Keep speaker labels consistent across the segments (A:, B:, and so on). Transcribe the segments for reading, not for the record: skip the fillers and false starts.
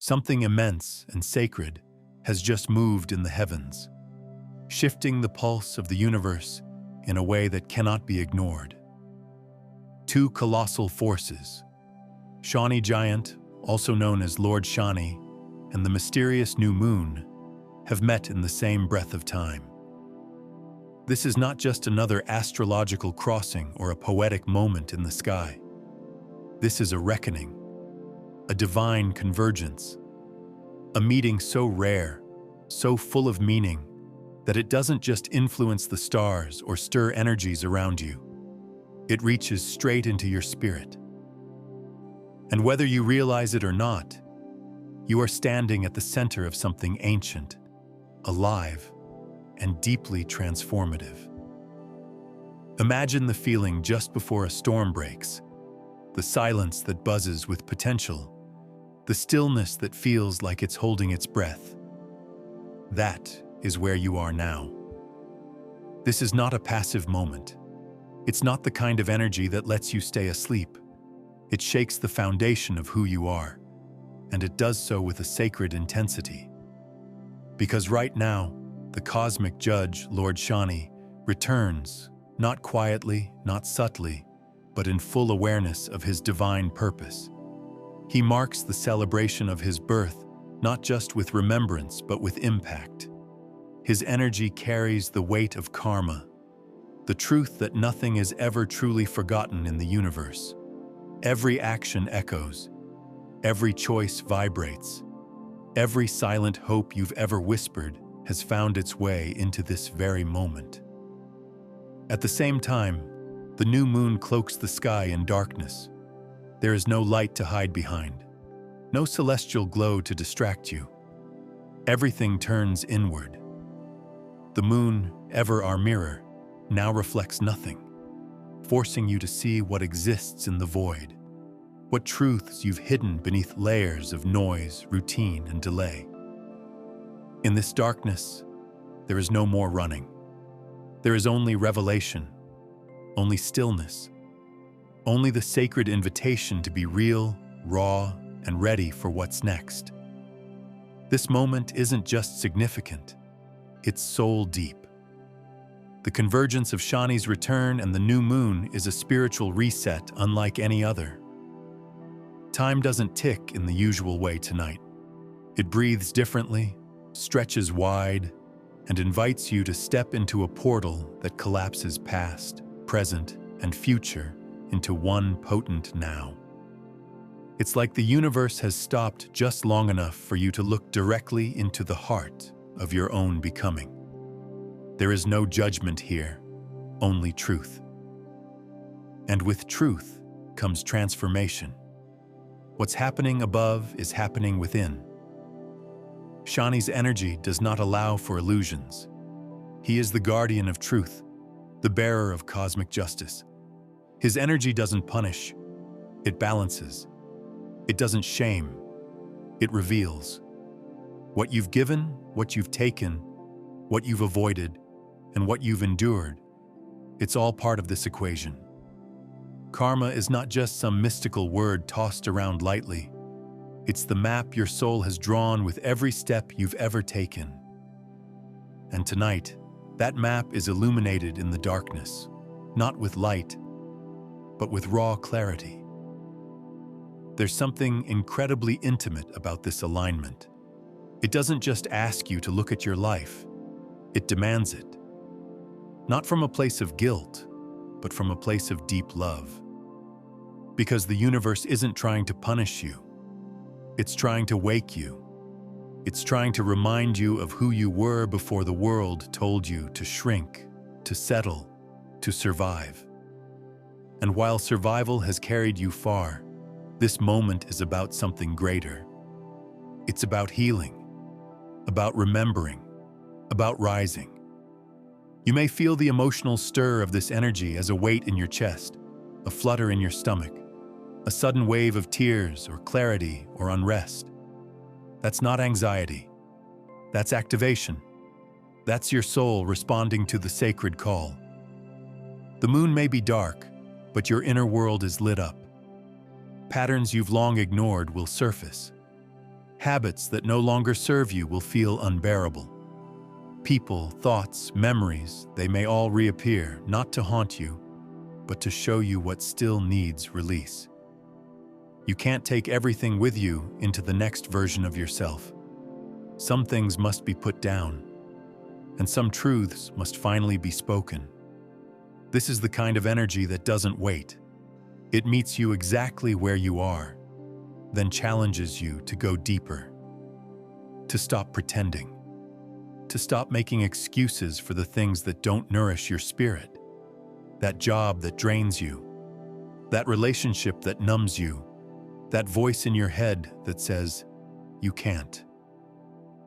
A: Something immense and sacred has just moved in the heavens, shifting the pulse of the universe in a way that cannot be ignored. Two colossal forces, Shani Giant, also known as Lord Shani, and the mysterious new moon, have met in the same breath of time. This is not just another astrological crossing or a poetic moment in the sky. This is a reckoning, a divine convergence, a meeting so rare, so full of meaning, that it doesn't just influence the stars or stir energies around you. It reaches straight into your spirit. And whether you realize it or not, you are standing at the center of something ancient, alive, and deeply transformative. Imagine the feeling just before a storm breaks, the silence that buzzes with potential, the stillness that feels like it's holding its breath. That is where you are now. This is not a passive moment. It's not the kind of energy that lets you stay asleep. It shakes the foundation of who you are, and it does so with a sacred intensity. Because right now, the cosmic judge, Lord Shani, returns, not quietly, not subtly, but in full awareness of his divine purpose. He marks the celebration of his birth, not just with remembrance, but with impact. His energy carries the weight of karma, the truth that nothing is ever truly forgotten in the universe. Every action echoes, every choice vibrates, every silent hope you've ever whispered has found its way into this very moment. At the same time, the new moon cloaks the sky in darkness. There is no light to hide behind, no celestial glow to distract you. Everything turns inward. The moon, ever our mirror, now reflects nothing, forcing you to see what exists in the void, what truths you've hidden beneath layers of noise, routine, and delay. In this darkness, there is no more running. There is only revelation, only stillness, only the sacred invitation to be real, raw, and ready for what's next. This moment isn't just significant, it's soul deep. The convergence of Shani's return and the new moon is a spiritual reset unlike any other. Time doesn't tick in the usual way tonight. It breathes differently, stretches wide, and invites you to step into a portal that collapses past, present, and future into one potent now. It's like the universe has stopped just long enough for you to look directly into the heart of your own becoming. There is no judgment here, only truth. And with truth comes transformation. What's happening above is happening within. Shani's energy does not allow for illusions. He is the guardian of truth, the bearer of cosmic justice. His energy doesn't punish, it balances. It doesn't shame, it reveals. What you've given, what you've taken, what you've avoided, and what you've endured, it's all part of this equation. Karma is not just some mystical word tossed around lightly. It's the map your soul has drawn with every step you've ever taken. And tonight, that map is illuminated in the darkness, not with light, but with raw clarity. There's something incredibly intimate about this alignment. It doesn't just ask you to look at your life, it demands it. Not from a place of guilt, but from a place of deep love. Because the universe isn't trying to punish you. It's trying to wake you. It's trying to remind you of who you were before the world told you to shrink, to settle, to survive. And while survival has carried you far, this moment is about something greater. It's about healing, about remembering, about rising. You may feel the emotional stir of this energy as a weight in your chest, a flutter in your stomach, a sudden wave of tears or clarity or unrest. That's not anxiety. That's activation. That's your soul responding to the sacred call. The moon may be dark, but your inner world is lit up. Patterns you've long ignored will surface. Habits that no longer serve you will feel unbearable. People, thoughts, memories, they may all reappear, not to haunt you, but to show you what still needs release. You can't take everything with you into the next version of yourself. Some things must be put down, and some truths must finally be spoken. This is the kind of energy that doesn't wait. It meets you exactly where you are, then challenges you to go deeper, to stop pretending, to stop making excuses for the things that don't nourish your spirit, that job that drains you, that relationship that numbs you, that voice in your head that says, you can't.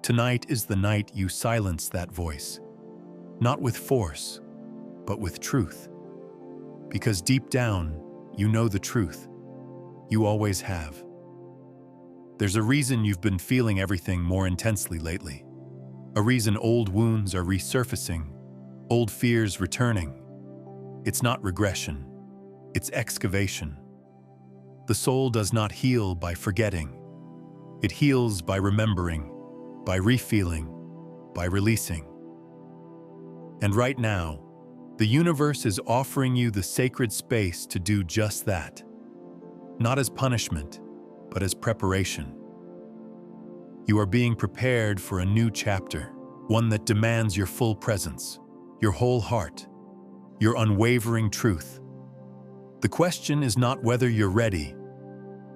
A: Tonight is the night you silence that voice, not with force, but with truth. Because deep down, you know the truth. You always have. There's a reason you've been feeling everything more intensely lately. A reason old wounds are resurfacing, old fears returning. It's not regression, it's excavation. The soul does not heal by forgetting. It heals by remembering, by refeeling, by releasing. And right now, the universe is offering you the sacred space to do just that. Not as punishment, but as preparation. You are being prepared for a new chapter, one that demands your full presence, your whole heart, your unwavering truth. The question is not whether you're ready.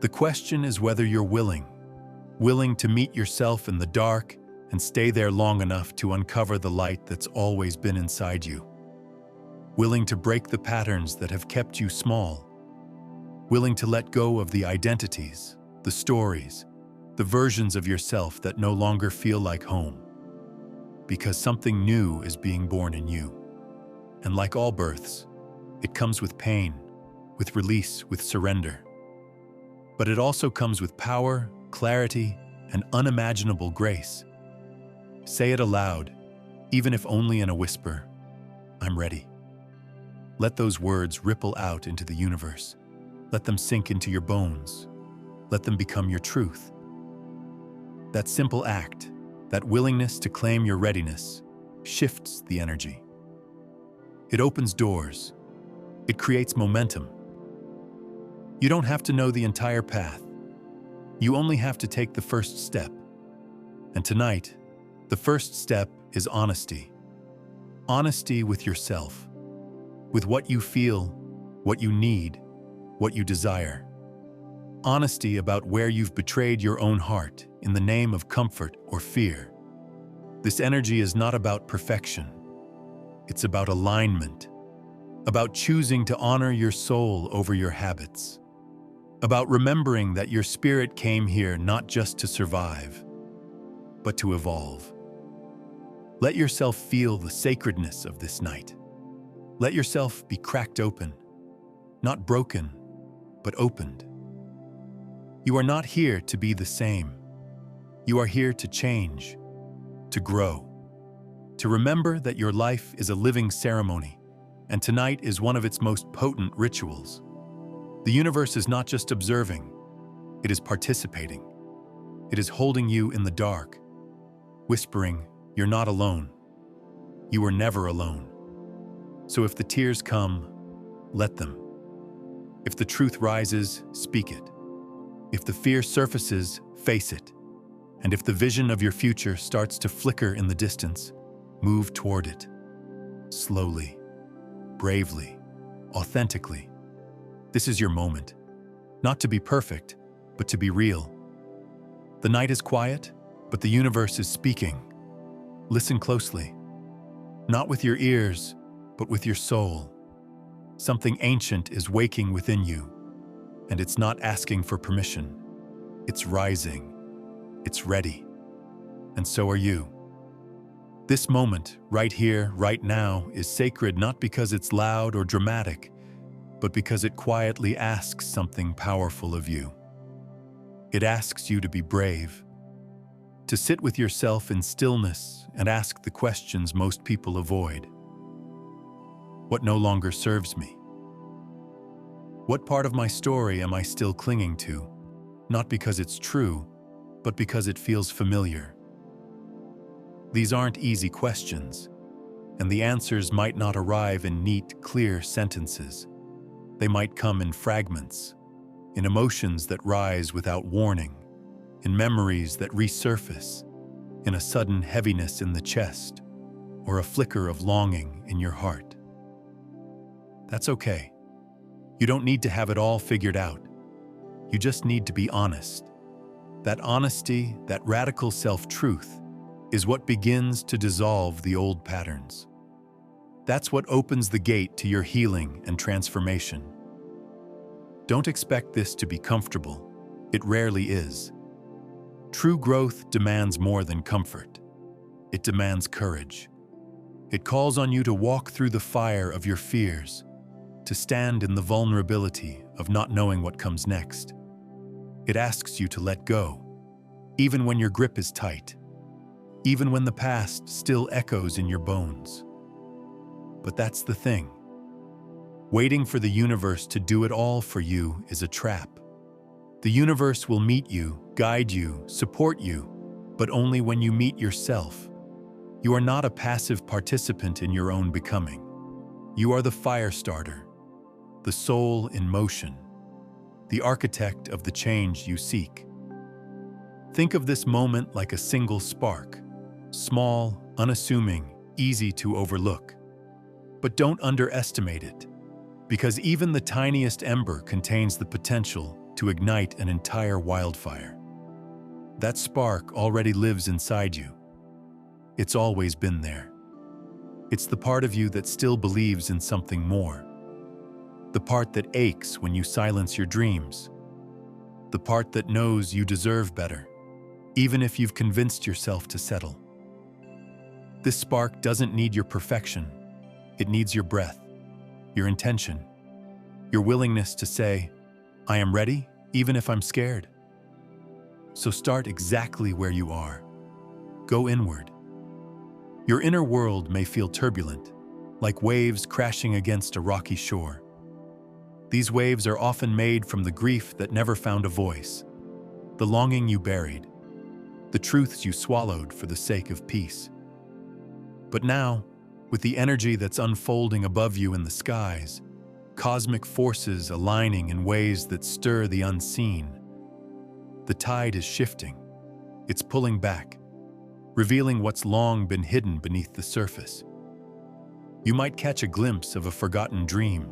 A: The question is whether you're willing to meet yourself in the dark and stay there long enough to uncover the light that's always been inside you. Willing to break the patterns that have kept you small. Willing to let go of the identities, the stories, the versions of yourself that no longer feel like home. Because something new is being born in you. And like all births, it comes with pain, with release, with surrender. But it also comes with power, clarity, and unimaginable grace. Say it aloud, even if only in a whisper. I'm ready. Let those words ripple out into the universe. Let them sink into your bones. Let them become your truth. That simple act, that willingness to claim your readiness, shifts the energy. It opens doors. It creates momentum. You don't have to know the entire path. You only have to take the first step. And tonight, the first step is honesty. Honesty with yourself, with what you feel, what you need, what you desire. Honesty about where you've betrayed your own heart in the name of comfort or fear. This energy is not about perfection. It's about alignment, about choosing to honor your soul over your habits, about remembering that your spirit came here not just to survive, but to evolve. Let yourself feel the sacredness of this night. Let yourself be cracked open, not broken, but opened. You are not here to be the same. You are here to change, to grow, to remember that your life is a living ceremony, and tonight is one of its most potent rituals. The universe is not just observing, it is participating. It is holding you in the dark, whispering, you're not alone. You were never alone. So if the tears come, let them. If the truth rises, speak it. If the fear surfaces, face it. And if the vision of your future starts to flicker in the distance, move toward it. Slowly, bravely, authentically. This is your moment. Not to be perfect, but to be real. The night is quiet, but the universe is speaking. Listen closely. Not with your ears, but with your soul. Something ancient is waking within you, and it's not asking for permission. It's rising. It's ready. And so are you. This moment, right here, right now, is sacred not because it's loud or dramatic, but because it quietly asks something powerful of you. It asks you to be brave, to sit with yourself in stillness and ask the questions most people avoid. What no longer serves me? What part of my story am I still clinging to? Not because it's true, but because it feels familiar. These aren't easy questions, and the answers might not arrive in neat, clear sentences. They might come in fragments, in emotions that rise without warning, in memories that resurface, in a sudden heaviness in the chest, or a flicker of longing in your heart. That's okay. You don't need to have it all figured out. You just need to be honest. That honesty, that radical self-truth, is what begins to dissolve the old patterns. That's what opens the gate to your healing and transformation. Don't expect this to be comfortable. It rarely is. True growth demands more than comfort. It demands courage. It calls on you to walk through the fire of your fears, to stand in the vulnerability of not knowing what comes next. It asks you to let go, even when your grip is tight, even when the past still echoes in your bones. But that's the thing. Waiting for the universe to do it all for you is a trap. The universe will meet you, guide you, support you, but only when you meet yourself. You are not a passive participant in your own becoming. You are the fire starter, the soul in motion, the architect of the change you seek. Think of this moment like a single spark, small, unassuming, easy to overlook. But don't underestimate it, because even the tiniest ember contains the potential to ignite an entire wildfire. That spark already lives inside you. It's always been there. It's the part of you that still believes in something more. The part that aches when you silence your dreams. The part that knows you deserve better, even if you've convinced yourself to settle. This spark doesn't need your perfection. It needs your breath, your intention, your willingness to say, I am ready, even if I'm scared. So start exactly where you are. Go inward. Your inner world may feel turbulent, like waves crashing against a rocky shore. These waves are often made from the grief that never found a voice, the longing you buried, the truths you swallowed for the sake of peace. But now, with the energy that's unfolding above you in the skies, cosmic forces aligning in ways that stir the unseen, the tide is shifting. It's pulling back, revealing what's long been hidden beneath the surface. You might catch a glimpse of a forgotten dream,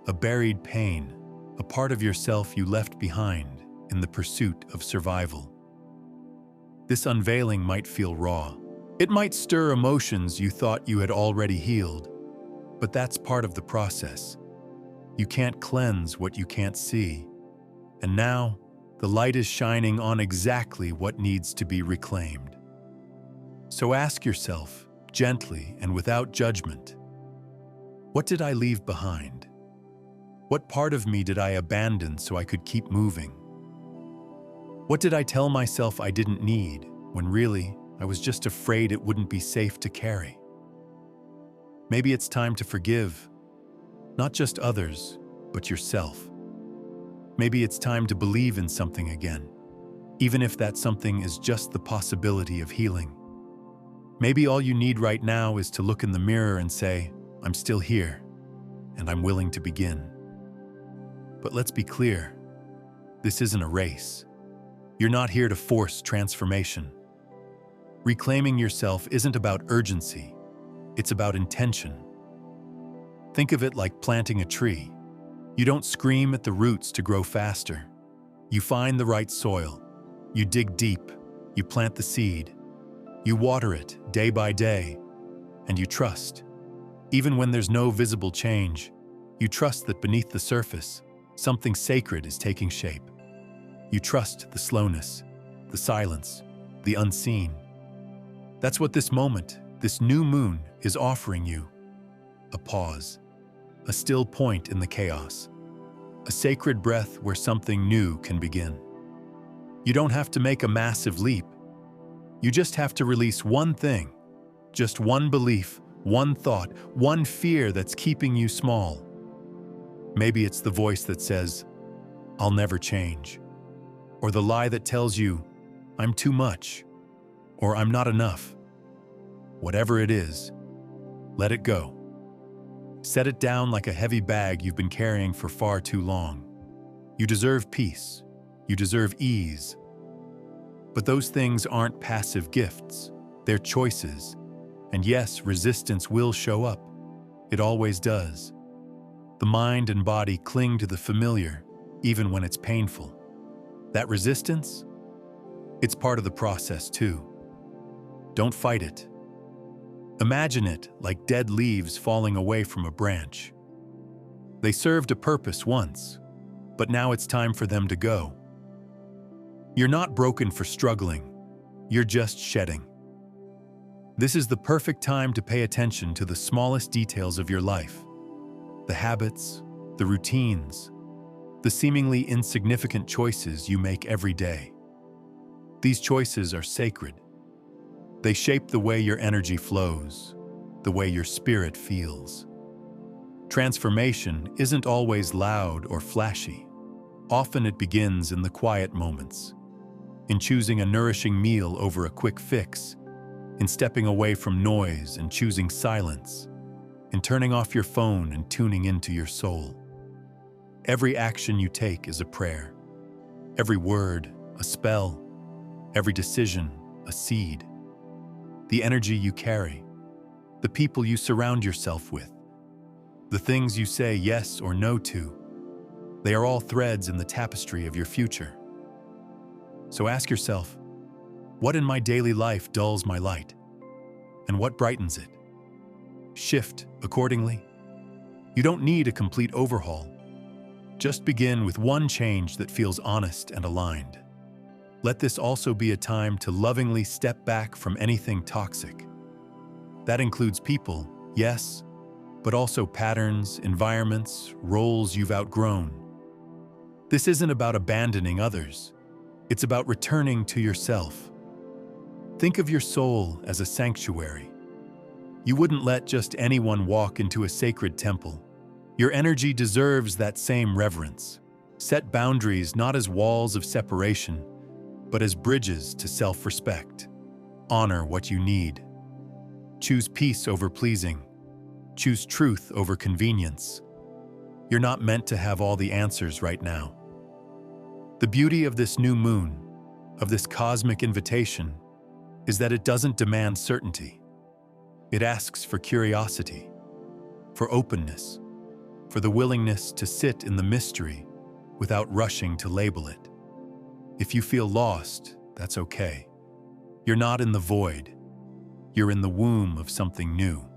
A: a buried pain, a part of yourself you left behind in the pursuit of survival. This unveiling might feel raw. It might stir emotions you thought you had already healed, but that's part of the process. You can't cleanse what you can't see. And now, the light is shining on exactly what needs to be reclaimed. So ask yourself, gently and without judgment, what did I leave behind? What part of me did I abandon so I could keep moving? What did I tell myself I didn't need, when really, I was just afraid it wouldn't be safe to carry? Maybe it's time to forgive, not just others, but yourself. Maybe it's time to believe in something again, even if that something is just the possibility of healing. Maybe all you need right now is to look in the mirror and say, I'm still here, and I'm willing to begin. But let's be clear, this isn't a race. You're not here to force transformation. Reclaiming yourself isn't about urgency, it's about intention. Think of it like planting a tree. You don't scream at the roots to grow faster. You find the right soil, you dig deep, you plant the seed, you water it day by day, and you trust. Even when there's no visible change, you trust that beneath the surface, something sacred is taking shape. You trust the slowness, the silence, the unseen. That's what this moment, this new moon, is offering you. A pause, a still point in the chaos, a sacred breath where something new can begin. You don't have to make a massive leap. You just have to release one thing, just one belief, one thought, one fear that's keeping you small. Maybe it's the voice that says, I'll never change. Or the lie that tells you, I'm too much, or I'm not enough. Whatever it is, let it go. Set it down like a heavy bag you've been carrying for far too long. You deserve peace. You deserve ease. But those things aren't passive gifts. They're choices. And yes, resistance will show up. It always does. The mind and body cling to the familiar, even when it's painful. That resistance? It's part of the process too. Don't fight it. Imagine it like dead leaves falling away from a branch. They served a purpose once, but now it's time for them to go. You're not broken for struggling. You're just shedding. This is the perfect time to pay attention to the smallest details of your life. The habits, the routines, the seemingly insignificant choices you make every day. These choices are sacred. They shape the way your energy flows, the way your spirit feels. Transformation isn't always loud or flashy. Often it begins in the quiet moments, in choosing a nourishing meal over a quick fix, in stepping away from noise and choosing silence, in turning off your phone and tuning into your soul. Every action you take is a prayer. Every word, a spell. Every decision, a seed. The energy you carry, the people you surround yourself with, the things you say yes or no to, they are all threads in the tapestry of your future. So ask yourself, what in my daily life dulls my light? And what brightens it? Shift accordingly. You don't need a complete overhaul. Just begin with one change that feels honest and aligned. Let this also be a time to lovingly step back from anything toxic. That includes people, yes, but also patterns, environments, roles you've outgrown. This isn't about abandoning others. It's about returning to yourself. Think of your soul as a sanctuary. You wouldn't let just anyone walk into a sacred temple. Your energy deserves that same reverence. Set boundaries not as walls of separation, but as bridges to self-respect. Honor what you need. Choose peace over pleasing. Choose truth over convenience. You're not meant to have all the answers right now. The beauty of this new moon, of this cosmic invitation, is that it doesn't demand certainty. It asks for curiosity, for openness, for the willingness to sit in the mystery without rushing to label it. If you feel lost, that's okay. You're not in the void. You're in the womb of something new.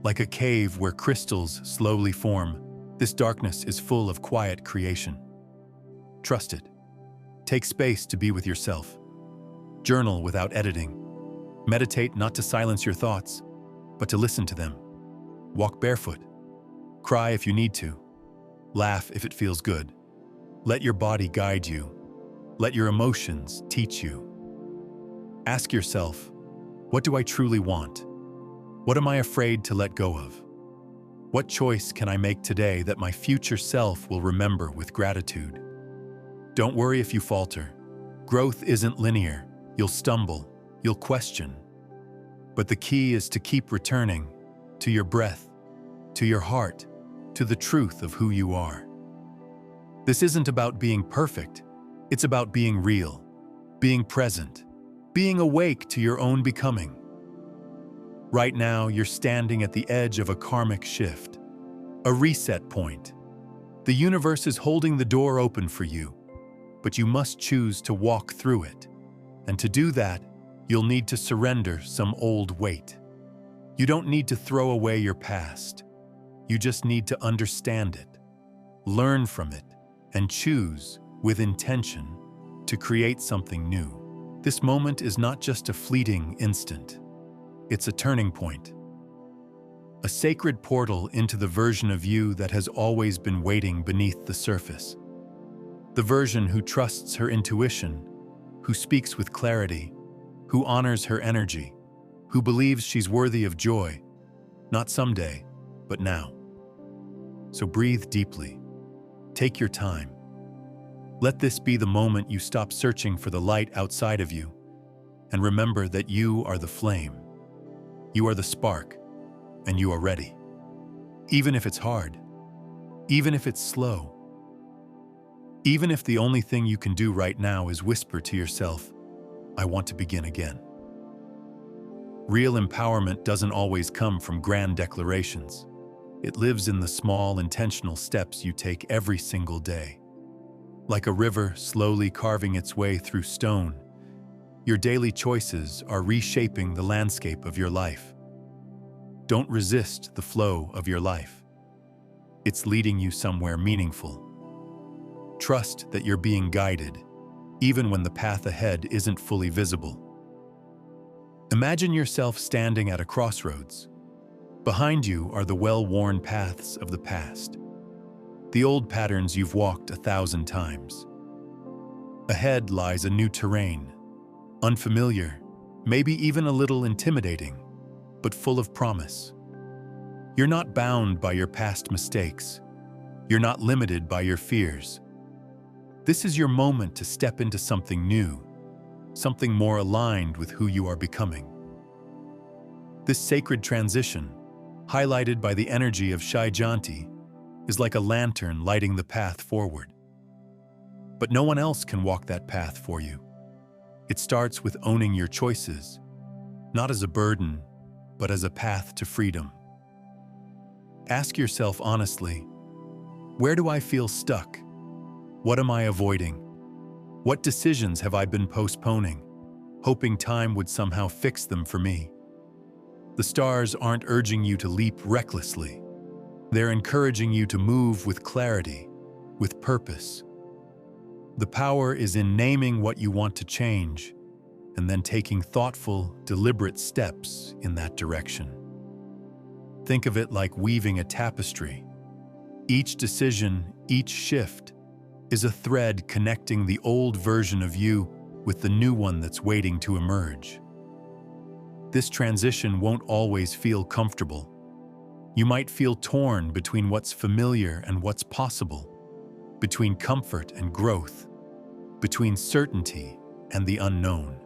A: Like a cave where crystals slowly form, this darkness is full of quiet creation. Trust it. Take space to be with yourself. Journal without editing. Meditate not to silence your thoughts, but to listen to them. Walk barefoot. Cry if you need to. Laugh if it feels good. Let your body guide you. Let your emotions teach you. Ask yourself, what do I truly want? What am I afraid to let go of? What choice can I make today that my future self will remember with gratitude? Don't worry if you falter. Growth isn't linear. You'll stumble. You'll question. But the key is to keep returning to your breath, to your heart, to the truth of who you are. This isn't about being perfect. It's about being real, being present, being awake to your own becoming. Right now, you're standing at the edge of a karmic shift, a reset point. The universe is holding the door open for you, but you must choose to walk through it. And to do that, you'll need to surrender some old weight. You don't need to throw away your past. You just need to understand it, learn from it, and choose, with intention, to create something new. This moment is not just a fleeting instant. It's a turning point. A sacred portal into the version of you that has always been waiting beneath the surface. The version who trusts her intuition, who speaks with clarity, who honors her energy, who believes she's worthy of joy, not someday, but now. So breathe deeply. Take your time. Let this be the moment you stop searching for the light outside of you and remember that you are the flame. You are the spark, and you are ready. Even if it's hard, even if it's slow, even if the only thing you can do right now is whisper to yourself, "I want to begin again." Real empowerment doesn't always come from grand declarations. It lives in the small, intentional steps you take every single day. Like a river slowly carving its way through stone, your daily choices are reshaping the landscape of your life. Don't resist the flow of your life. It's leading you somewhere meaningful. Trust that you're being guided, even when the path ahead isn't fully visible. Imagine yourself standing at a crossroads. Behind you are the well-worn paths of the past, the old patterns you've walked 1,000 times. Ahead lies a new terrain, unfamiliar, maybe even a little intimidating, but full of promise. You're not bound by your past mistakes. You're not limited by your fears. This is your moment to step into something new, something more aligned with who you are becoming. This sacred transition, highlighted by the energy of Shaijanti, is like a lantern lighting the path forward. But no one else can walk that path for you. It starts with owning your choices, not as a burden, but as a path to freedom. Ask yourself honestly, where do I feel stuck? What am I avoiding? What decisions have I been postponing, hoping time would somehow fix them for me? The stars aren't urging you to leap recklessly. They're encouraging you to move with clarity, with purpose. The power is in naming what you want to change and then taking thoughtful, deliberate steps in that direction. Think of it like weaving a tapestry. Each decision, each shift, is a thread connecting the old version of you with the new one that's waiting to emerge. This transition won't always feel comfortable. You might feel torn between what's familiar and what's possible, between comfort and growth, between certainty and the unknown.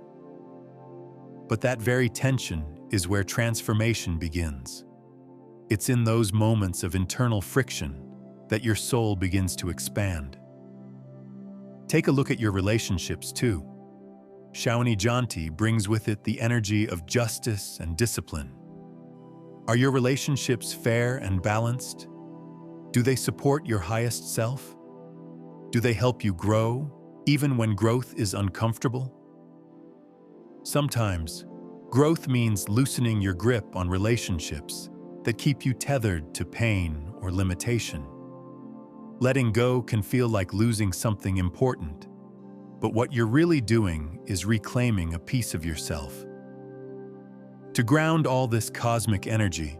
A: But that very tension is where transformation begins. It's in those moments of internal friction that your soul begins to expand. Take a look at your relationships too. Shawnee Janti brings with it the energy of justice and discipline. Are your relationships fair and balanced? Do they support your highest self? Do they help you grow, even when growth is uncomfortable? Sometimes, growth means loosening your grip on relationships that keep you tethered to pain or limitation. Letting go can feel like losing something important, but what you're really doing is reclaiming a piece of yourself. To ground all this cosmic energy,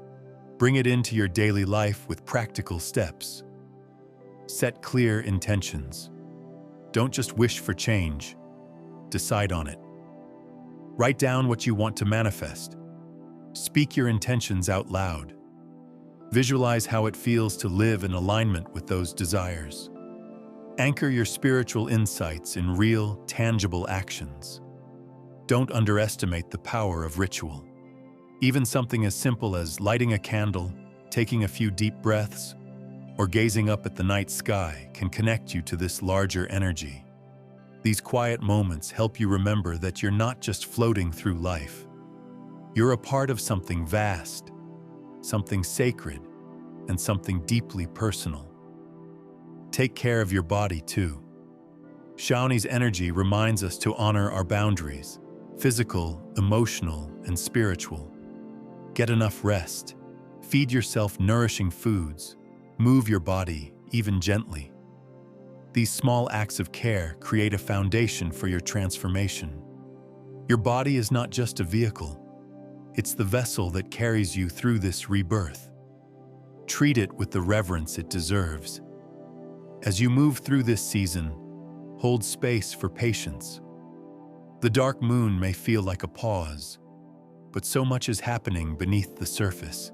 A: bring it into your daily life with practical steps. Set clear intentions. Don't just wish for change, decide on it. Write down what you want to manifest. Speak your intentions out loud. Visualize how it feels to live in alignment with those desires. Anchor your spiritual insights in real, tangible actions. Don't underestimate the power of ritual. Even something as simple as lighting a candle, taking a few deep breaths, or gazing up at the night sky can connect you to this larger energy. These quiet moments help you remember that you're not just floating through life. You're a part of something vast, something sacred, and something deeply personal. Take care of your body too. Shaunee's energy reminds us to honor our boundaries, physical, emotional, and spiritual. Get enough rest. Feed yourself nourishing foods. Move your body, even gently. These small acts of care create a foundation for your transformation. Your body is not just a vehicle. It's the vessel that carries you through this rebirth. Treat it with the reverence it deserves. As you move through this season, hold space for patience. The dark moon may feel like a pause, but so much is happening beneath the surface.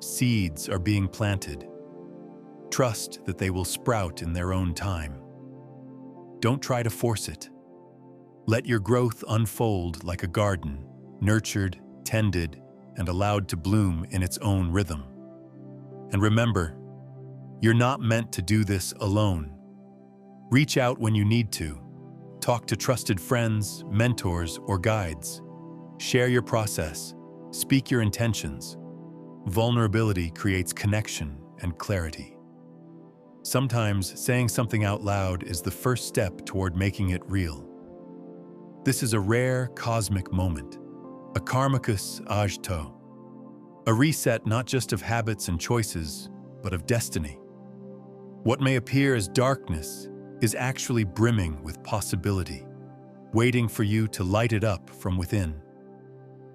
A: Seeds are being planted. Trust that they will sprout in their own time. Don't try to force it. Let your growth unfold like a garden, nurtured, tended, and allowed to bloom in its own rhythm. And remember, you're not meant to do this alone. Reach out when you need to. Talk to trusted friends, mentors, or guides. Share your process. Speak your intentions. Vulnerability creates connection and clarity. Sometimes saying something out loud is the first step toward making it real. This is a rare cosmic moment, a karmicus ajto, a reset not just of habits and choices, but of destiny. What may appear as darkness is actually brimming with possibility, waiting for you to light it up from within.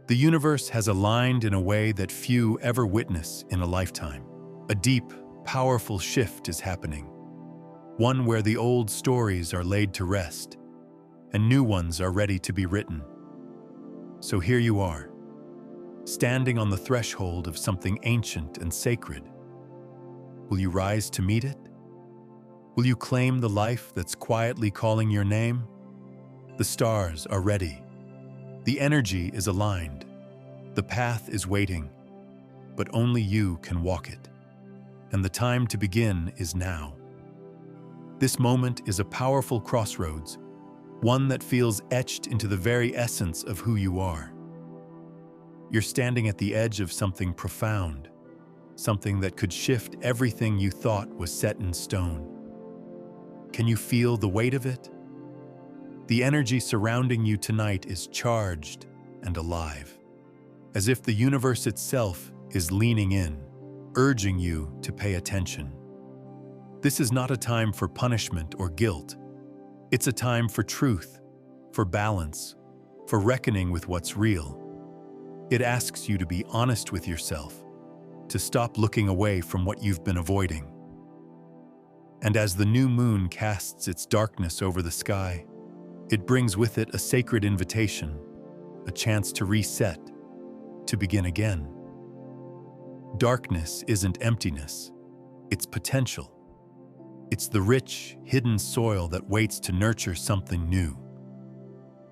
A: The universe has aligned in a way that few ever witness in a lifetime. A deep, powerful shift is happening, one where the old stories are laid to rest and new ones are ready to be written. So here you are, standing on the threshold of something ancient and sacred. Will you rise to meet it? Will you claim the life that's quietly calling your name? The stars are ready. The energy is aligned. The path is waiting, but only you can walk it. And the time to begin is now. This moment is a powerful crossroads, one that feels etched into the very essence of who you are. You're standing at the edge of something profound, something that could shift everything you thought was set in stone. Can you feel the weight of it? The energy surrounding you tonight is charged and alive, as if the universe itself is leaning in, urging you to pay attention. This is not a time for punishment or guilt. It's a time for truth, for balance, for reckoning with what's real. It asks you to be honest with yourself, to stop looking away from what you've been avoiding. And as the new moon casts its darkness over the sky, it brings with it a sacred invitation, a chance to reset, to begin again. Darkness isn't emptiness, it's potential. It's the rich, hidden soil that waits to nurture something new.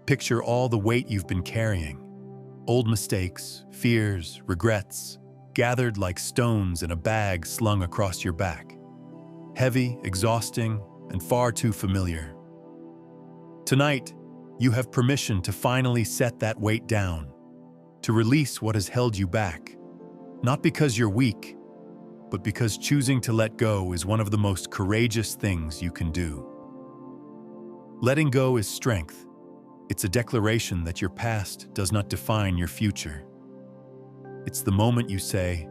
A: Picture all the weight you've been carrying, old mistakes, fears, regrets, gathered like stones in a bag slung across your back. Heavy, exhausting, and far too familiar. Tonight, you have permission to finally set that weight down, to release what has held you back, not because you're weak, but because choosing to let go is one of the most courageous things you can do. Letting go is strength. It's a declaration that your past does not define your future. It's the moment you say,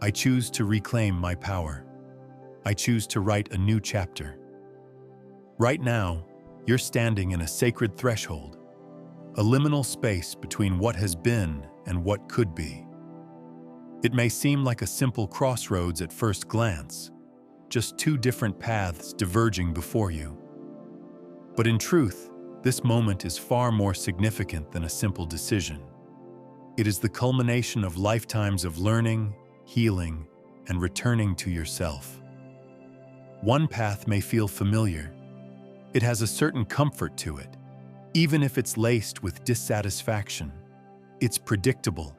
A: I choose to reclaim my power. I choose to write a new chapter. Right now, you're standing in a sacred threshold, a liminal space between what has been and what could be. It may seem like a simple crossroads at first glance, just two different paths diverging before you. But in truth, this moment is far more significant than a simple decision. It is the culmination of lifetimes of learning, healing, and returning to yourself. One path may feel familiar. It has a certain comfort to it, even if it's laced with dissatisfaction. It's predictable.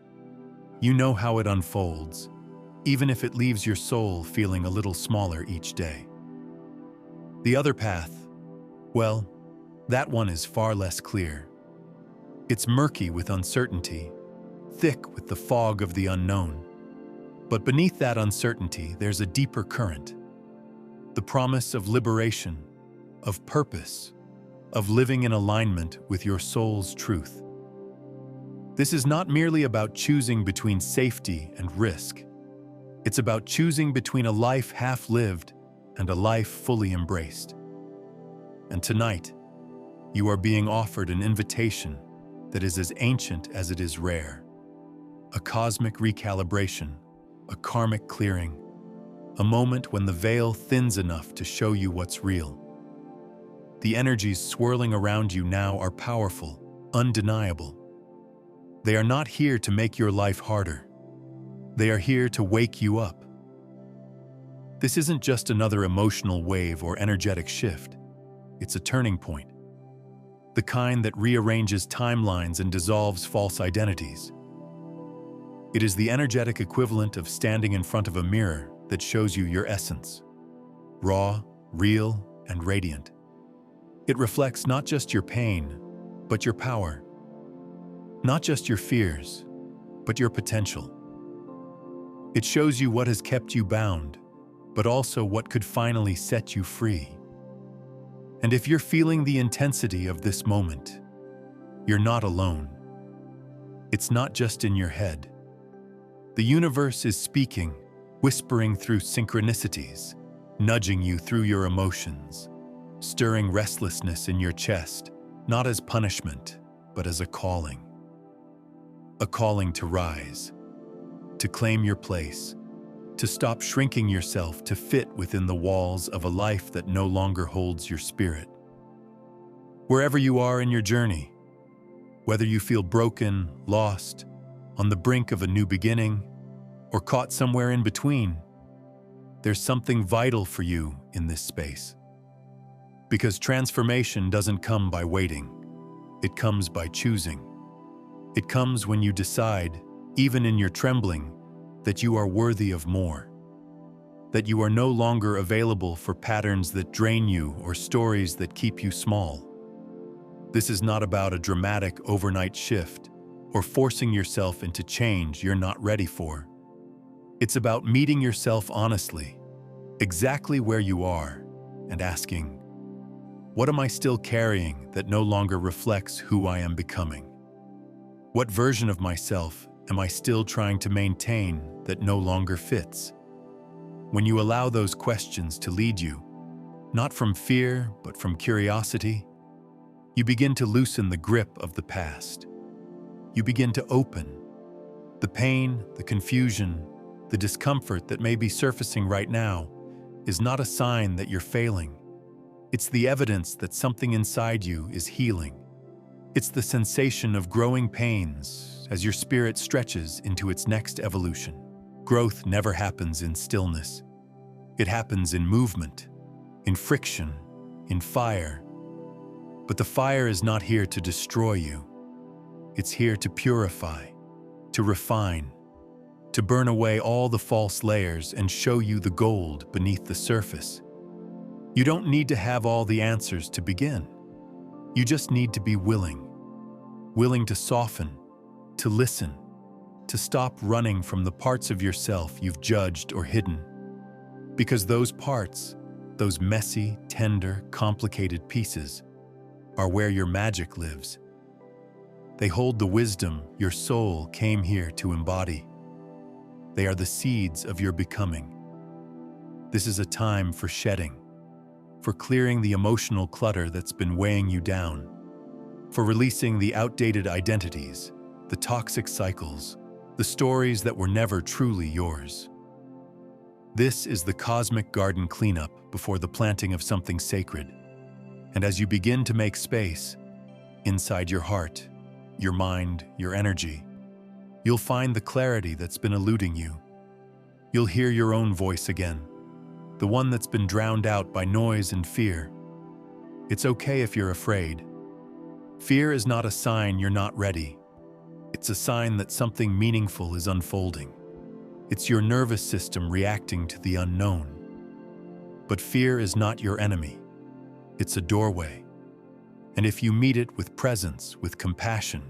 A: You know how it unfolds, even if it leaves your soul feeling a little smaller each day. The other path, well, that one is far less clear. It's murky with uncertainty, thick with the fog of the unknown. But beneath that uncertainty, there's a deeper current. The promise of liberation, of purpose, of living in alignment with your soul's truth. This is not merely about choosing between safety and risk. It's about choosing between a life half-lived and a life fully embraced. And tonight, you are being offered an invitation that is as ancient as it is rare. A cosmic recalibration, a karmic clearing, a moment when the veil thins enough to show you what's real. The energies swirling around you now are powerful, undeniable. They are not here to make your life harder. They are here to wake you up. This isn't just another emotional wave or energetic shift. It's a turning point. The kind that rearranges timelines and dissolves false identities. It is the energetic equivalent of standing in front of a mirror that shows you your essence. Raw, real, and radiant. It reflects not just your pain, but your power. Not just your fears, but your potential. It shows you what has kept you bound, but also what could finally set you free. And if you're feeling the intensity of this moment, you're not alone. It's not just in your head. The universe is speaking, whispering through synchronicities, nudging you through your emotions, stirring restlessness in your chest, not as punishment, but as a calling. A calling to rise, to claim your place, to stop shrinking yourself to fit within the walls of a life that no longer holds your spirit. Wherever you are in your journey, whether you feel broken, lost, on the brink of a new beginning, or caught somewhere in between, there's something vital for you in this space. Because transformation doesn't come by waiting. It comes by choosing. It comes when you decide, even in your trembling, that you are worthy of more. That you are no longer available for patterns that drain you or stories that keep you small. This is not about a dramatic overnight shift or forcing yourself into change you're not ready for. It's about meeting yourself honestly, exactly where you are, and asking, what am I still carrying that no longer reflects who I am becoming? What version of myself am I still trying to maintain that no longer fits? When you allow those questions to lead you, not from fear, but from curiosity, you begin to loosen the grip of the past. You begin to open. The pain, the confusion, the discomfort that may be surfacing right now is not a sign that you're failing. It's the evidence that something inside you is healing. It's the sensation of growing pains as your spirit stretches into its next evolution. Growth never happens in stillness. It happens in movement, in friction, in fire. But the fire is not here to destroy you. It's here to purify, to refine, to burn away all the false layers and show you the gold beneath the surface. You don't need to have all the answers to begin. You just need to be willing to soften, to listen, to stop running from the parts of yourself you've judged or hidden. Because those parts, those messy, tender, complicated pieces, are where your magic lives. They hold the wisdom your soul came here to embody. They are the seeds of your becoming. This is a time for shedding, for clearing the emotional clutter that's been weighing you down, for releasing the outdated identities, the toxic cycles, the stories that were never truly yours. This is the cosmic garden cleanup before the planting of something sacred. And as you begin to make space, inside your heart, your mind, your energy, you'll find the clarity that's been eluding you. You'll hear your own voice again, the one that's been drowned out by noise and fear. It's okay if you're afraid. Fear is not a sign you're not ready. It's a sign that something meaningful is unfolding. It's your nervous system reacting to the unknown. But fear is not your enemy. It's a doorway. And if you meet it with presence, with compassion,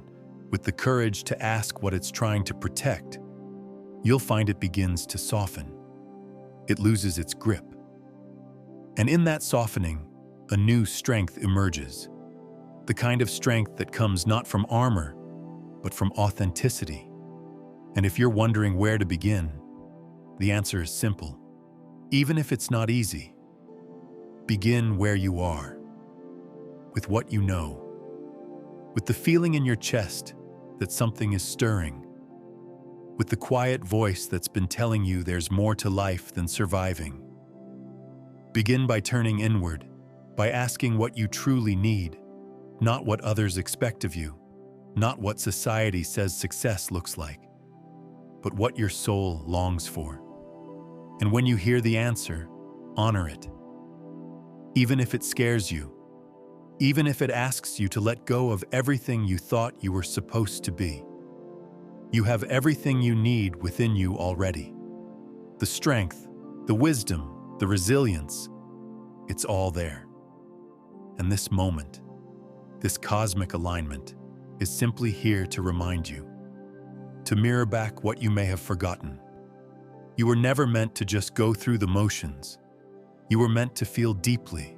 A: with the courage to ask what it's trying to protect, you'll find it begins to soften. It loses its grip. And in that softening, a new strength emerges. The kind of strength that comes not from armor, but from authenticity. And if you're wondering where to begin, the answer is simple. Even if it's not easy, begin where you are, with what you know, with the feeling in your chest that something is stirring, with the quiet voice that's been telling you there's more to life than surviving. Begin by turning inward, by asking what you truly need, not what others expect of you, not what society says success looks like, but what your soul longs for. And when you hear the answer, honor it. Even if it scares you, even if it asks you to let go of everything you thought you were supposed to be. You have everything you need within you already. The strength, the wisdom, the resilience, it's all there. And this moment, this cosmic alignment, is simply here to remind you, to mirror back what you may have forgotten. You were never meant to just go through the motions. You were meant to feel deeply,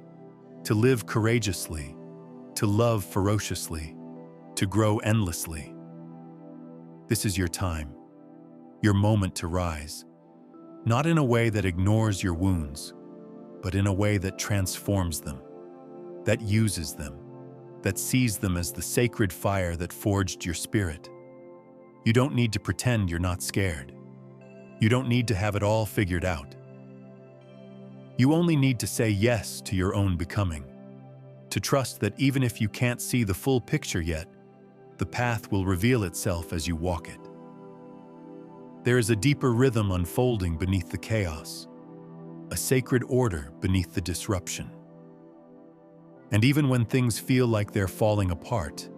A: to live courageously, to love ferociously, to grow endlessly. This is your time, your moment to rise, not in a way that ignores your wounds, but in a way that transforms them, that uses them, that sees them as the sacred fire that forged your spirit. You don't need to pretend you're not scared. You don't need to have it all figured out. You only need to say yes to your own becoming, to trust that even if you can't see the full picture yet, the path will reveal itself as you walk it. There is a deeper rhythm unfolding beneath the chaos, a sacred order beneath the disruption. And even when things feel like they're falling apart,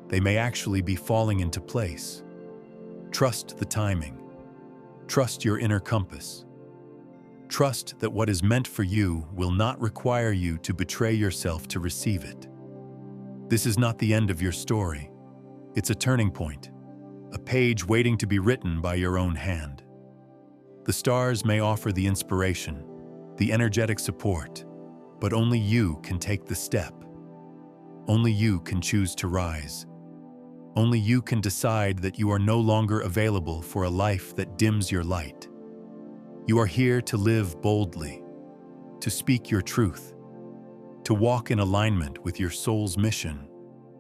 A: they may actually be falling into place. Trust the timing. Trust your inner compass. Trust that what is meant for you will not require you to betray yourself to receive it. This is not the end of your story. It's a turning point, a page waiting to be written by your own hand. The stars may offer the inspiration, the energetic support, but only you can take the step. Only you can choose to rise. Only you can decide that you are no longer available for a life that dims your light. You are here to live boldly, to speak your truth, to walk in alignment with your soul's mission,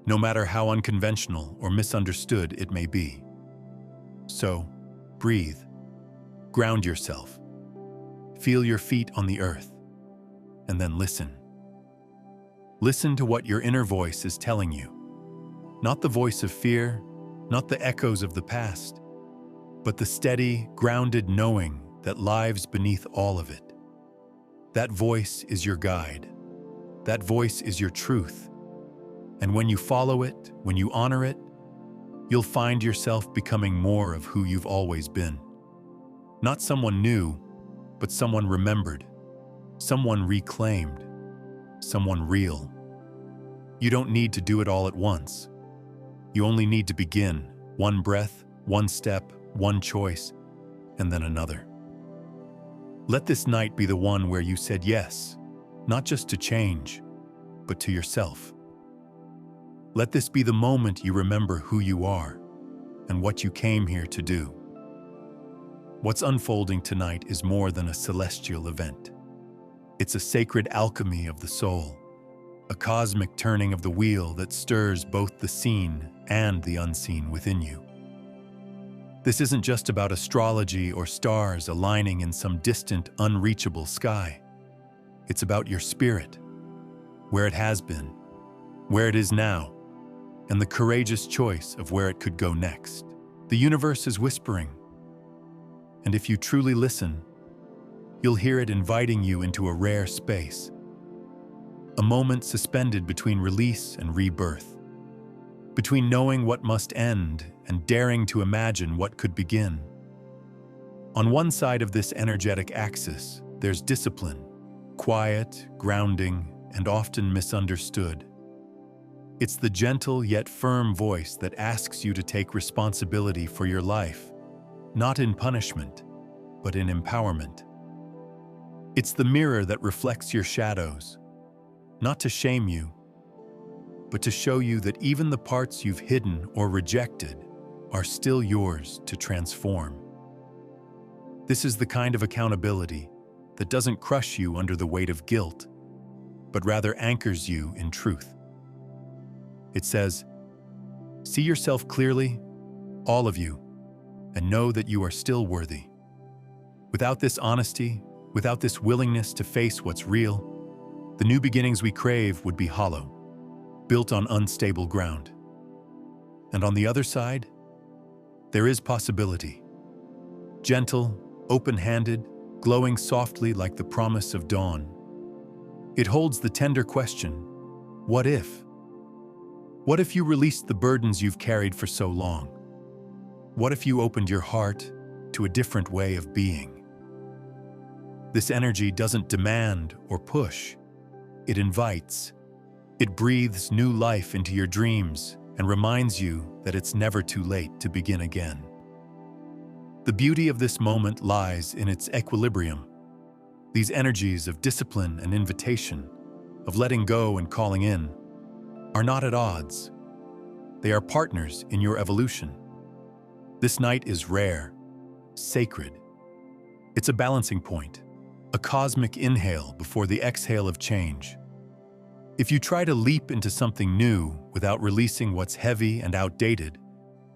A: no matter how unconventional or misunderstood it may be. So, breathe, ground yourself, feel your feet on the earth, and then listen. Listen to what your inner voice is telling you. Not the voice of fear, not the echoes of the past, but the steady, grounded knowing that lives beneath all of it. That voice is your guide. That voice is your truth. And when you follow it, when you honor it, you'll find yourself becoming more of who you've always been. Not someone new, but someone remembered, someone reclaimed, someone real. You don't need to do it all at once. You only need to begin, one breath, one step, one choice, and then another. Let this night be the one where you said yes, not just to change, but to yourself. Let this be the moment you remember who you are and what you came here to do. What's unfolding tonight is more than a celestial event. It's a sacred alchemy of the soul, a cosmic turning of the wheel that stirs both the seen and the unseen within you. This isn't just about astrology or stars aligning in some distant, unreachable sky. It's about your spirit, where it has been, where it is now, and the courageous choice of where it could go next. The universe is whispering, and if you truly listen, you'll hear it inviting you into a rare space, a moment suspended between release and rebirth, between knowing what must end and daring to imagine what could begin. On one side of this energetic axis, there's discipline, quiet, grounding, and often misunderstood. It's the gentle yet firm voice that asks you to take responsibility for your life, not in punishment, but in empowerment. It's the mirror that reflects your shadows, not to shame you, but to show you that even the parts you've hidden or rejected are still yours to transform. This is the kind of accountability that doesn't crush you under the weight of guilt, but rather anchors you in truth. It says, see yourself clearly, all of you, and know that you are still worthy. Without this honesty, without this willingness to face what's real, the new beginnings we crave would be hollow, built on unstable ground. And on the other side, there is possibility. Gentle, open-handed, glowing softly like the promise of dawn. It holds the tender question, What if? What if you released the burdens you've carried for so long? What if you opened your heart to a different way of being? This energy doesn't demand or push. It invites. It breathes new life into your dreams and reminds you that it's never too late to begin again. The beauty of this moment lies in its equilibrium. These energies of discipline and invitation, of letting go and calling in, are not at odds. They are partners in your evolution. This night is rare, sacred. It's a balancing point, a cosmic inhale before the exhale of change. If you try to leap into something new without releasing what's heavy and outdated,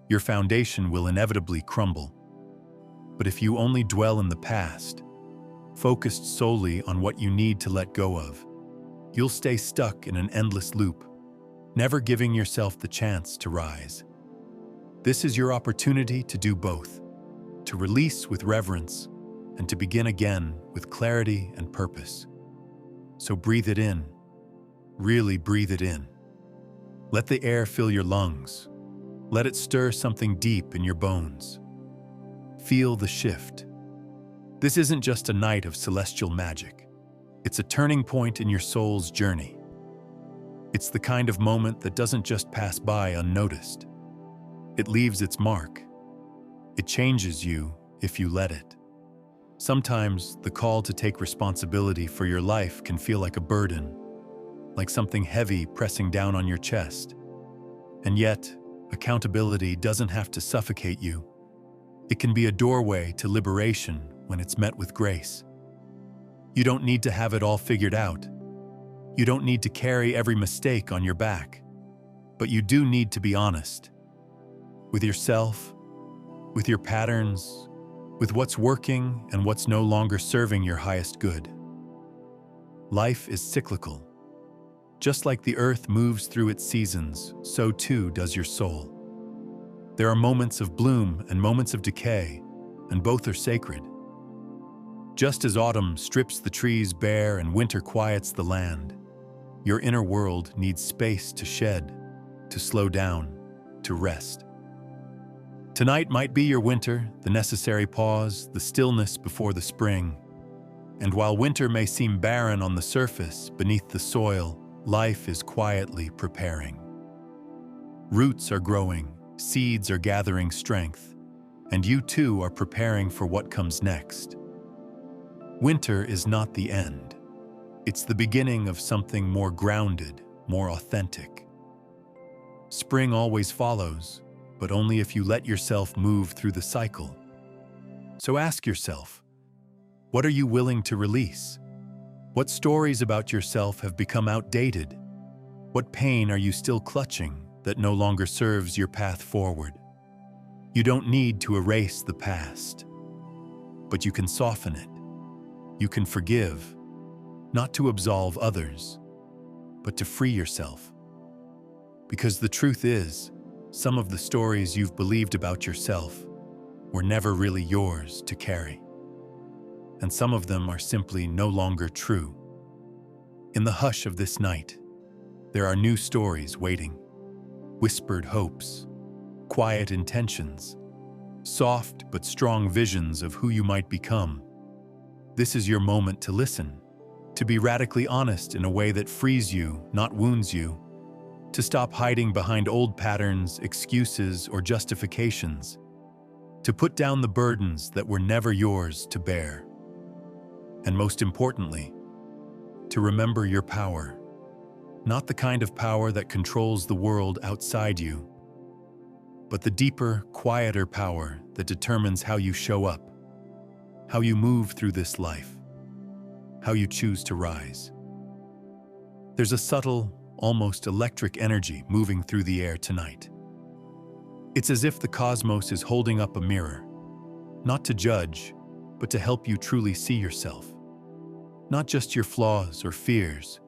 A: your foundation will inevitably crumble. But if you only dwell in the past, focused solely on what you need to let go of, you'll stay stuck in an endless loop, never giving yourself the chance to rise. This is your opportunity to do both, to release with reverence and to begin again with clarity and purpose. So breathe it in. Really breathe it in. Let the air fill your lungs. Let it stir something deep in your bones. Feel the shift. This isn't just a night of celestial magic. It's a turning point in your soul's journey. It's the kind of moment that doesn't just pass by unnoticed. It leaves its mark. It changes you if you let it. Sometimes the call to take responsibility for your life can feel like a burden, like something heavy pressing down on your chest. And yet, accountability doesn't have to suffocate you. It can be a doorway to liberation when it's met with grace. You don't need to have it all figured out. You don't need to carry every mistake on your back. But you do need to be honest. With yourself, with your patterns, with what's working and what's no longer serving your highest good. Life is cyclical. Just like the earth moves through its seasons, so too does your soul. There are moments of bloom and moments of decay, and both are sacred. Just as autumn strips the trees bare and winter quiets the land, your inner world needs space to shed, to slow down, to rest. Tonight might be your winter, the necessary pause, the stillness before the spring. And while winter may seem barren on the surface, beneath the soil, life is quietly preparing. Roots are growing, seeds are gathering strength, and you too are preparing for what comes next. Winter is not the end. It's the beginning of something more grounded, more authentic. Spring always follows, but only if you let yourself move through the cycle. So ask yourself, what are you willing to release? What stories about yourself have become outdated? What pain are you still clutching that no longer serves your path forward? You don't need to erase the past, but you can soften it. You can forgive, not to absolve others, but to free yourself. Because the truth is, some of the stories you've believed about yourself were never really yours to carry. And some of them are simply no longer true. In the hush of this night, there are new stories waiting. Whispered hopes, quiet intentions, soft but strong visions of who you might become. This is your moment to listen, to be radically honest in a way that frees you, not wounds you, to stop hiding behind old patterns, excuses, or justifications, to put down the burdens that were never yours to bear. And most importantly, to remember your power. Not the kind of power that controls the world outside you, but the deeper, quieter power that determines how you show up, how you move through this life, how you choose to rise. There's a subtle, almost electric energy moving through the air tonight. It's as if the cosmos is holding up a mirror, not to judge, but to help you truly see yourself. Not just your flaws or fears,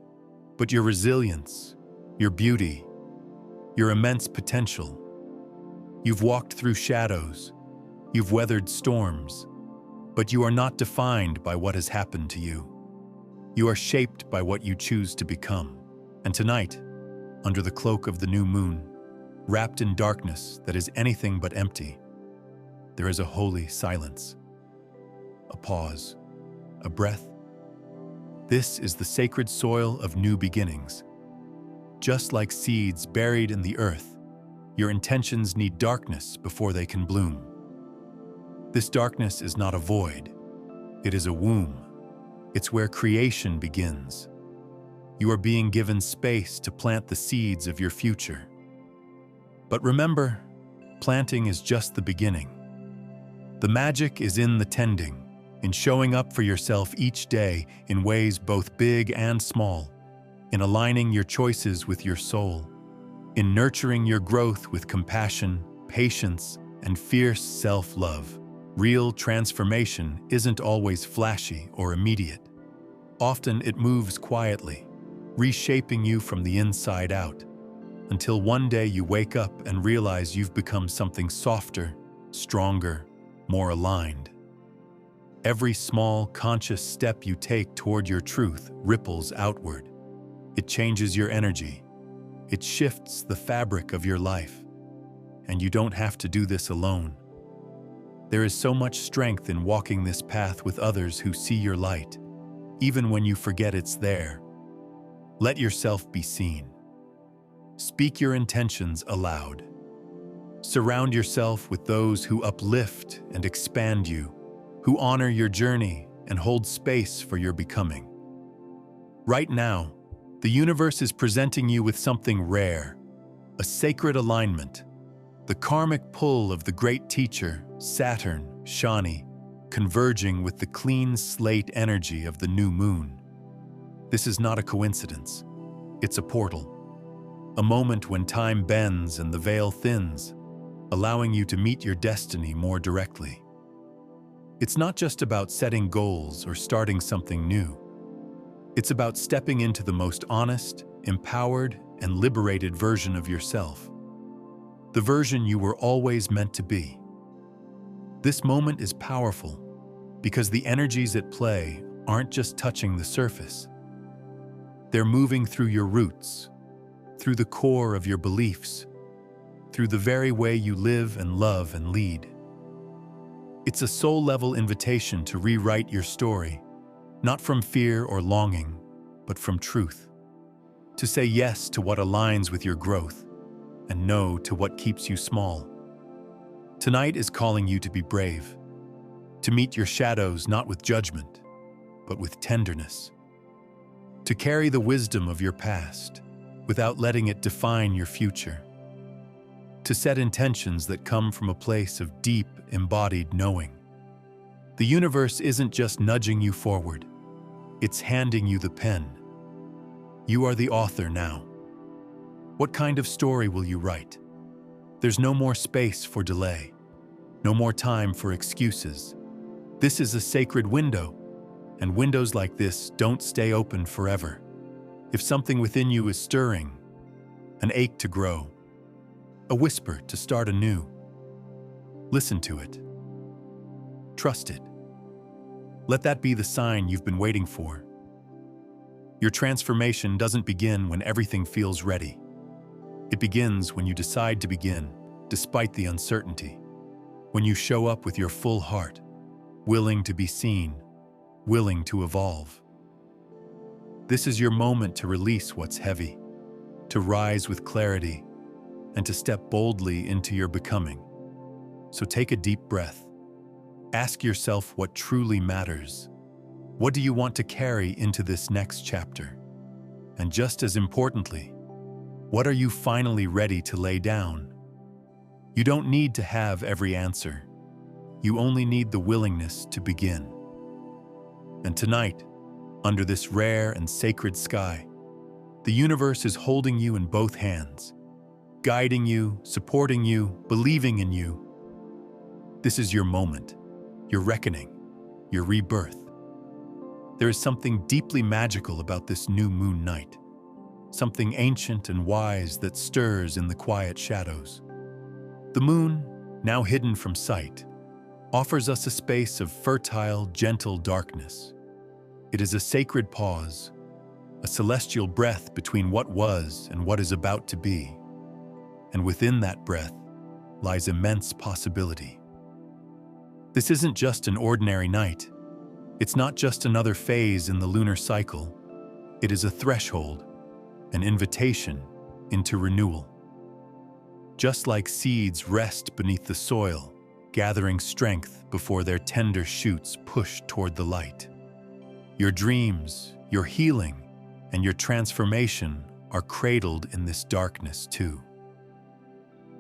A: but your resilience, your beauty, your immense potential. You've walked through shadows, you've weathered storms, but you are not defined by what has happened to you. You are shaped by what you choose to become. And tonight, under the cloak of the new moon, wrapped in darkness that is anything but empty, there is a holy silence, a pause, a breath. This is the sacred soil of new beginnings. Just like seeds buried in the earth, your intentions need darkness before they can bloom. This darkness is not a void, it is a womb. It's where creation begins. You are being given space to plant the seeds of your future. But remember, planting is just the beginning. The magic is in the tending, in showing up for yourself each day in ways both big and small, in aligning your choices with your soul, in nurturing your growth with compassion, patience, and fierce self-love. Real transformation isn't always flashy or immediate. Often it moves quietly, reshaping you from the inside out, until one day you wake up and realize you've become something softer, stronger, more aligned. Every small, conscious step you take toward your truth ripples outward. It changes your energy. It shifts the fabric of your life. And you don't have to do this alone. There is so much strength in walking this path with others who see your light, even when you forget it's there. Let yourself be seen. Speak your intentions aloud. Surround yourself with those who uplift and expand you, who honor your journey and hold space for your becoming. Right now, the universe is presenting you with something rare, a sacred alignment, the karmic pull of the great teacher, Saturn, Shani, converging with the clean slate energy of the new moon. This is not a coincidence. It's a portal, a moment when time bends and the veil thins, allowing you to meet your destiny more directly. It's not just about setting goals or starting something new. It's about stepping into the most honest, empowered, and liberated version of yourself. The version you were always meant to be. This moment is powerful because the energies at play aren't just touching the surface. They're moving through your roots, through the core of your beliefs, through the very way you live and love and lead. It's a soul-level invitation to rewrite your story, not from fear or longing, but from truth. To say yes to what aligns with your growth, and no to what keeps you small. Tonight is calling you to be brave, to meet your shadows not with judgment, but with tenderness. To carry the wisdom of your past without letting it define your future. To set intentions that come from a place of deep, embodied knowing. The universe isn't just nudging you forward, it's handing you the pen. You are the author now. What kind of story will you write? There's no more space for delay, no more time for excuses. This is a sacred window, and windows like this don't stay open forever. If something within you is stirring, an ache to grow, a whisper to start anew, listen to it. Trust it. Let that be the sign you've been waiting for. Your transformation doesn't begin when everything feels ready. It begins when you decide to begin, despite the uncertainty. When you show up with your full heart, willing to be seen, willing to evolve. This is your moment to release what's heavy, to rise with clarity, and to step boldly into your becoming. So take a deep breath. Ask yourself what truly matters. What do you want to carry into this next chapter? And just as importantly, what are you finally ready to lay down? You don't need to have every answer. You only need the willingness to begin. And tonight, under this rare and sacred sky, the universe is holding you in both hands, guiding you, supporting you, believing in you. This is your moment, your reckoning, your rebirth. There is something deeply magical about this new moon night. Something ancient and wise that stirs in the quiet shadows. The moon, now hidden from sight, offers us a space of fertile, gentle darkness. It is a sacred pause, a celestial breath between what was and what is about to be. And within that breath lies immense possibility. This isn't just an ordinary night. It's not just another phase in the lunar cycle. It is a threshold, an invitation into renewal. Just like seeds rest beneath the soil, gathering strength before their tender shoots push toward the light. Your dreams, your healing, and your transformation are cradled in this darkness too.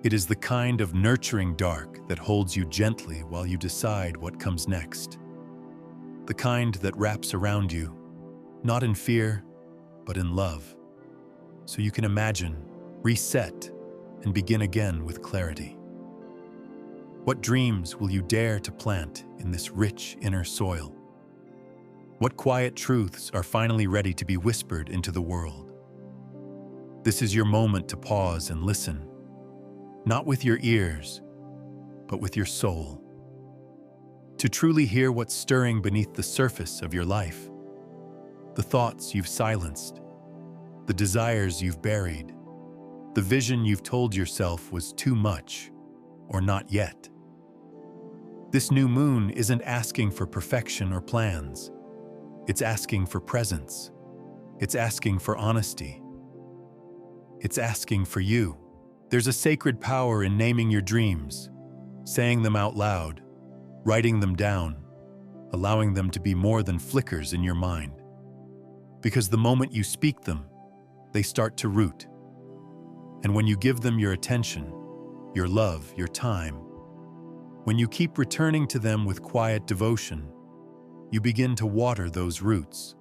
A: It is the kind of nurturing dark that holds you gently while you decide what comes next. The kind that wraps around you, not in fear, but in love, so you can imagine, reset, and begin again with clarity. What dreams will you dare to plant in this rich inner soil? What quiet truths are finally ready to be whispered into the world? This is your moment to pause and listen, not with your ears, but with your soul. To truly hear what's stirring beneath the surface of your life, the thoughts you've silenced, the desires you've buried, the vision you've told yourself was too much or not yet. This new moon isn't asking for perfection or plans. It's asking for presence. It's asking for honesty. It's asking for you. There's a sacred power in naming your dreams, saying them out loud, writing them down, allowing them to be more than flickers in your mind. Because the moment you speak them, they start to root. And when you give them your attention, your love, your time, when you keep returning to them with quiet devotion, you begin to water those roots.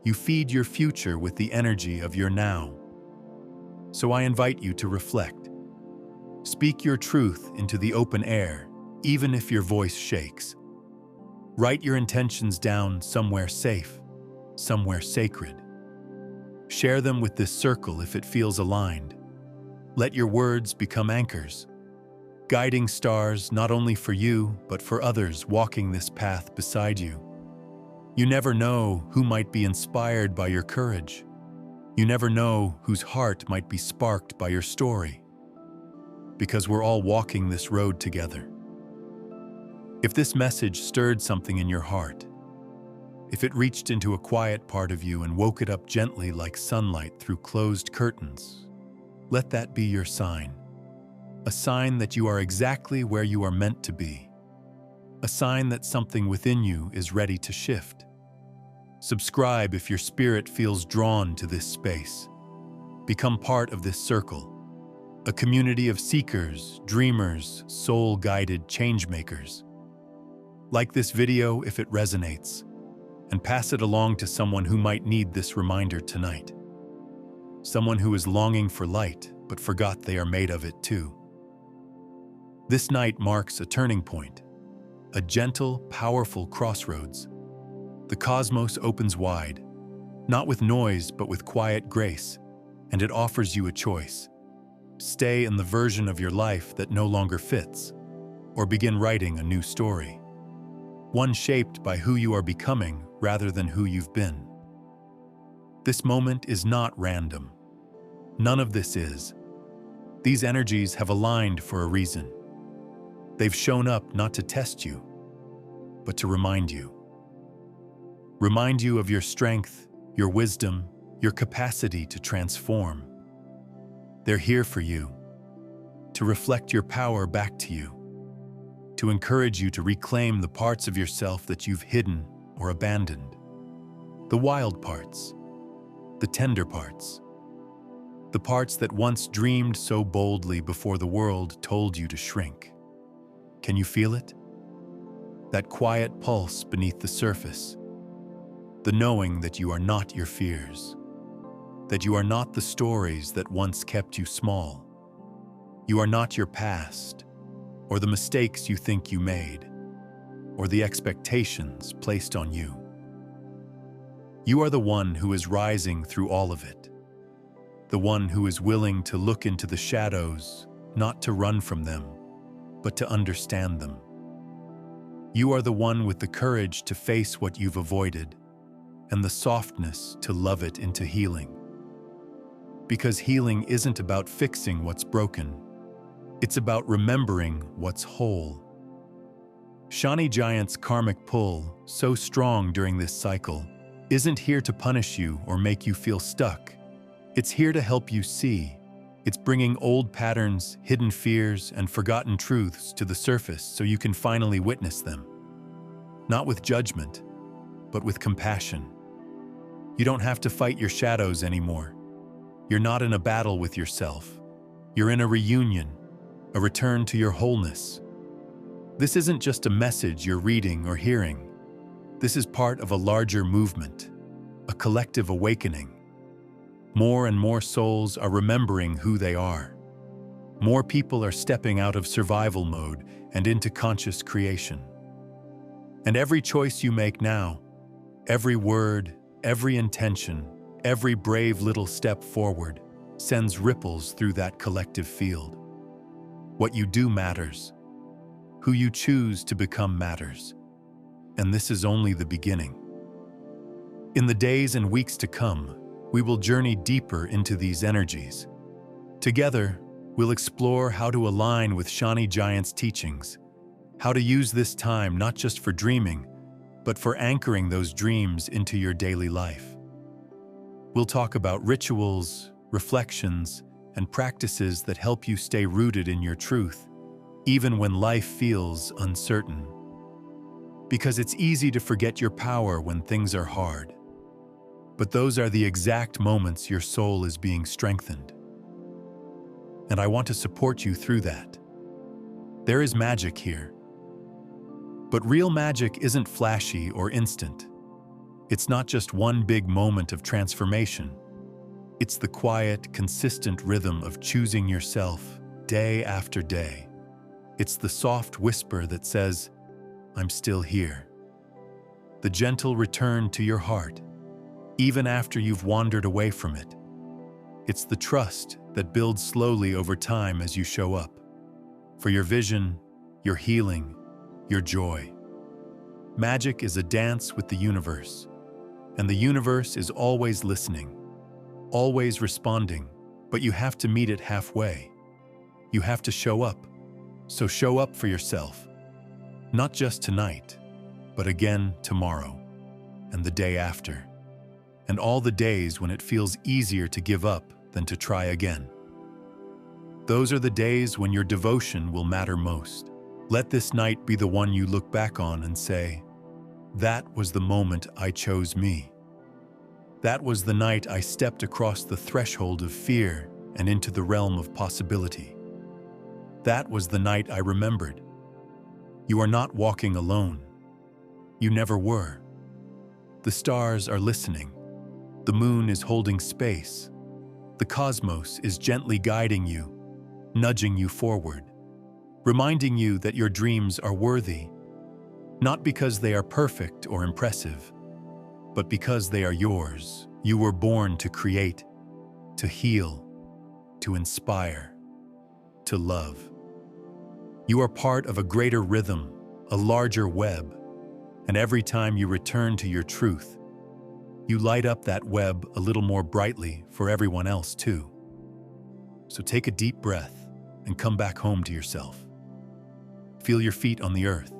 A: You feed your future with the energy of your now. So I invite you to reflect. Speak your truth into the open air, even if your voice shakes. Write your intentions down somewhere safe, somewhere sacred. Share them with this circle if it feels aligned. Let your words become anchors, guiding stars not only for you, but for others walking this path beside you. You never know who might be inspired by your courage. You never know whose heart might be sparked by your story. Because we're all walking this road together. If this message stirred something in your heart, if it reached into a quiet part of you and woke it up gently like sunlight through closed curtains, let that be your sign. A sign that you are exactly where you are meant to be. A sign that something within you is ready to shift. Subscribe if your spirit feels drawn to this space. Become part of this circle, a community of seekers, dreamers, soul-guided changemakers. Like this video if it resonates, and pass it along to someone who might need this reminder tonight. Someone who is longing for light, but forgot they are made of it too. This night marks a turning point, a gentle, powerful crossroads. The cosmos opens wide, not with noise, but with quiet grace, and it offers you a choice. Stay in the version of your life that no longer fits, or begin writing a new story. One shaped by who you are becoming rather than who you've been. This moment is not random. None of this is. These energies have aligned for a reason. They've shown up not to test you, but to remind you. Remind you of your strength, your wisdom, your capacity to transform. They're here for you, to reflect your power back to you, to encourage you to reclaim the parts of yourself that you've hidden or abandoned. The wild parts, the tender parts, the parts that once dreamed so boldly before the world told you to shrink. Can you feel it? That quiet pulse beneath the surface, the knowing that you are not your fears, that you are not the stories that once kept you small. You are not your past, or the mistakes you think you made, or the expectations placed on you. You are the one who is rising through all of it, the one who is willing to look into the shadows, not to run from them, but to understand them. You are the one with the courage to face what you've avoided, and the softness to love it into healing. Because healing isn't about fixing what's broken. It's about remembering what's whole. Shani Giant's karmic pull, so strong during this cycle, isn't here to punish you or make you feel stuck. It's here to help you see. It's bringing old patterns, hidden fears, and forgotten truths to the surface so you can finally witness them. Not with judgment, but with compassion. You don't have to fight your shadows anymore. You're not in a battle with yourself. You're in a reunion, a return to your wholeness. This isn't just a message you're reading or hearing. This is part of a larger movement, a collective awakening. More and more souls are remembering who they are. More people are stepping out of survival mode and into conscious creation. And every choice you make now, every word, every intention, every brave little step forward sends ripples through that collective field. What you do matters. Who you choose to become matters. And this is only the beginning. In the days and weeks to come, we will journey deeper into these energies. Together, we'll explore how to align with Shani Giant's teachings, how to use this time not just for dreaming, but for anchoring those dreams into your daily life. We'll talk about rituals, reflections, and practices that help you stay rooted in your truth, even when life feels uncertain. Because it's easy to forget your power when things are hard. But those are the exact moments your soul is being strengthened. And I want to support you through that. There is magic here. But real magic isn't flashy or instant. It's not just one big moment of transformation. It's the quiet, consistent rhythm of choosing yourself day after day. It's the soft whisper that says, "I'm still here." The gentle return to your heart, even after you've wandered away from it. It's the trust that builds slowly over time as you show up. For your vision, your healing, your joy. Magic is a dance with the universe, and the universe is always listening, always responding, but you have to meet it halfway. You have to show up. So show up for yourself, not just tonight, but again tomorrow, and the day after, and all the days when it feels easier to give up than to try again. Those are the days when your devotion will matter most. Let this night be the one you look back on and say, "That was the moment I chose me. That was the night I stepped across the threshold of fear and into the realm of possibility. That was the night I remembered. You are not walking alone. You never were. The stars are listening. The moon is holding space. The cosmos is gently guiding you, nudging you forward, reminding you that your dreams are worthy, not because they are perfect or impressive, but because they are yours. You were born to create, to heal, to inspire, to love. You are part of a greater rhythm, a larger web, and every time you return to your truth, you light up that web a little more brightly for everyone else too. So take a deep breath and come back home to yourself. Feel your feet on the earth,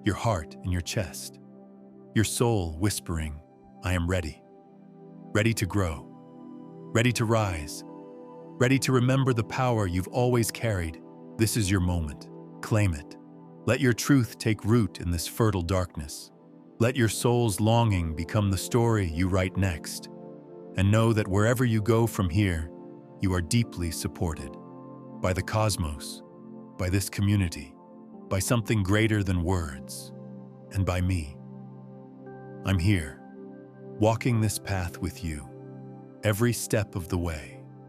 A: your heart in your chest, your soul whispering, "I am ready." Ready to grow, ready to rise, ready to remember the power you've always carried. This is your moment. Claim it. Let your truth take root in this fertile darkness. Let your soul's longing become the story you write next. And know that wherever you go from here, you are deeply supported. By the cosmos, by this community, by something greater than words, and by me. I'm here, walking this path with you, every step of the way.